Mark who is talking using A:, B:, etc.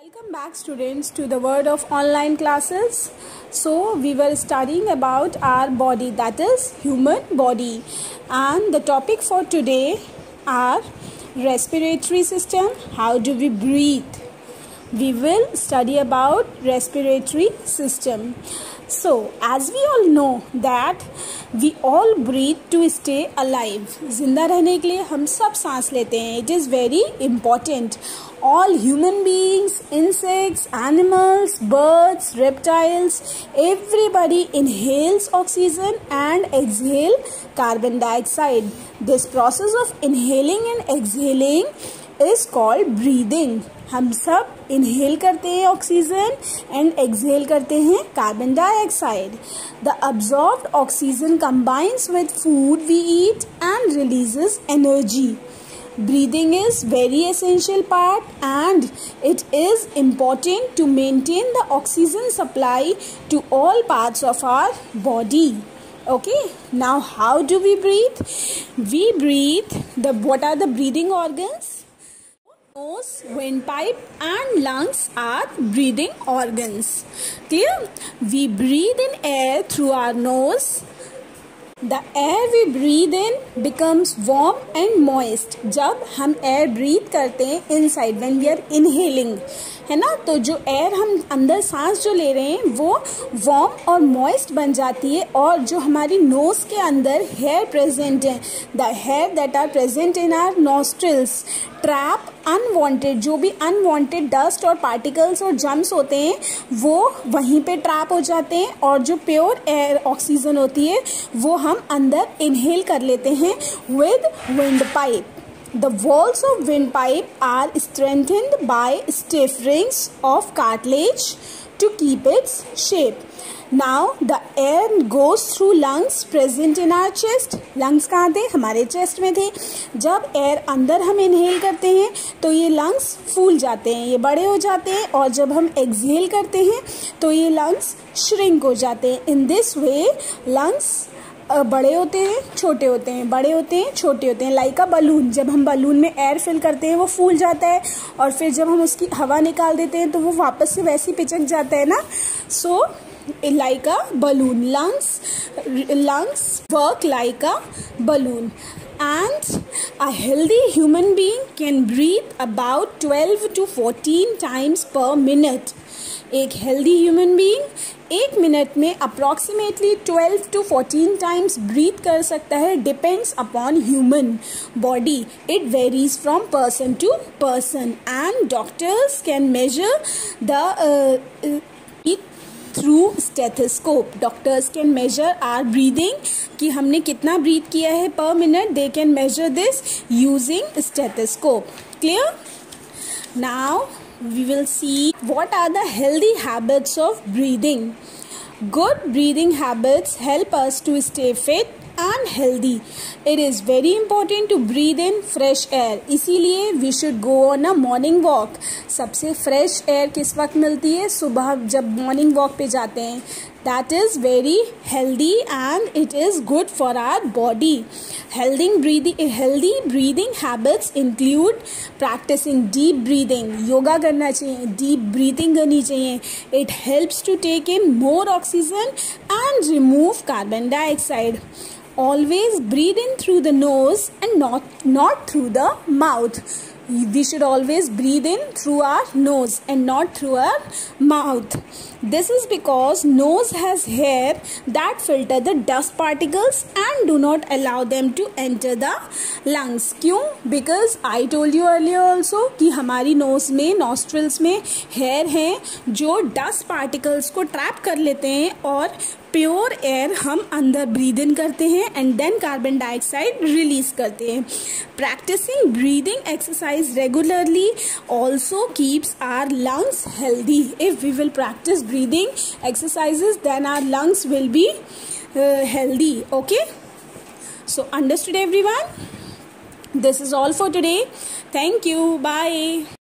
A: Welcome back students to the world of online classes. So we were studying about our body, that is human body, and the topic for today are respiratory system. How do we breathe? We will study about respiratory system. So as we all know that we all breathe to stay alive. जिंदा रहने के लिए हम सब सांस लेते हैं. It is very important. All human beings, insects, animals, birds, reptiles, everybody inhales oxygen and exhale carbon dioxide. This process of inhaling and exhaling is called breathing. हम सब inhale करते हैं ऑक्सीजन and exhale करते हैं carbon dioxide. The absorbed oxygen combines with food we eat and releases energy. Breathing is very essential part and it is important to maintain the oxygen supply to all parts of our body. Okay, now how do we breathe? We breathe, what are the breathing organs? Nose, windpipe and lungs are breathing organs. Clear? We breathe in air through our nose. The air we breathe in becomes warm and moist. जब हम air breathe करते हैं inside when we are inhaling, है ना, तो जो air हम अंदर सांस जो ले रहे हैं वो वार्म और मॉइस्ट बन जाती है. और जो हमारी नोज के अंदर हेयर प्रेजेंट है, the hair that are present in our nostrils trap unwanted, जो भी अनवांटेड डस्ट और पार्टिकल्स और जम्स होते हैं वो वहीं पे ट्रैप हो जाते हैं. और जो प्योर एयर ऑक्सीजन होती है वो हम अंदर इनहेल कर लेते हैं with wind pipe. The walls of windpipe are strengthened by stiff rings of cartilage to keep its shape. Now the air goes through lungs present in our chest. Lungs कहाँ थे? हमारे चेस्ट में थे. जब air अंदर हम inhale करते हैं तो ये लंग्स फूल जाते हैं, ये बड़े हो जाते हैं. और जब हम एक्सहेल करते हैं तो ये लंग्स श्रिंक हो जाते हैं. इन दिस वे लंग्स बड़े होते हैं, छोटे होते हैं, बड़े होते हैं, छोटे होते हैं. लाइक अ बलून, जब हम बलून में एयर फिल करते हैं वो फूल जाता है और फिर जब हम उसकी हवा निकाल देते हैं तो वो वापस से वैसे ही पिचक जाता है ना. So like a balloon, lungs work like a balloon. And a healthy human being can breathe about 12 to 14 times per minute. एक हेल्दी ह्यूमन बीइंग एक मिनट में अप्रॉक्सीमेटली 12 to 14 टाइम्स ब्रीथ कर सकता है. Depends upon human body. It varies from person to person and doctors can measure the through stethoscope. Doctors can measure our breathing कि हमने कितना breath किया है per minute. They can measure this using stethoscope. Clear? Now we will see what are the healthy habits of breathing. Good breathing habits help us to stay fit and healthy. It is very important to breathe in fresh air. इसीलिए we should go on a morning walk. सबसे fresh air किस वक्त मिलती है? सुबह जब morning walk पे जाते हैं. That is very healthy and it is good for our body. Healthy breathing habits include practicing deep breathing. Yoga करना चाहिए, deep breathing करनी चाहिए. It helps to take in more oxygen and remove carbon dioxide. Always breathe in through the nose and not through the mouth. We should always breathe in through our nose and not through our mouth. This is because nose has hair that filter the dust particles and do not allow them to enter the lungs. क्यों? Because I told you earlier also कि हमारी nose में, nostrils में hair हैं जो dust particles को trap कर लेते हैं और प्योर एयर हम अंदर ब्रीद इन करते हैं and then carbon dioxide release करते हैं. Practising breathing exercise regularly also keeps our lungs healthy. If we will practise breathing exercises then our lungs will be healthy. Okay, so understood everyone? This is all for today. Thank you. Bye.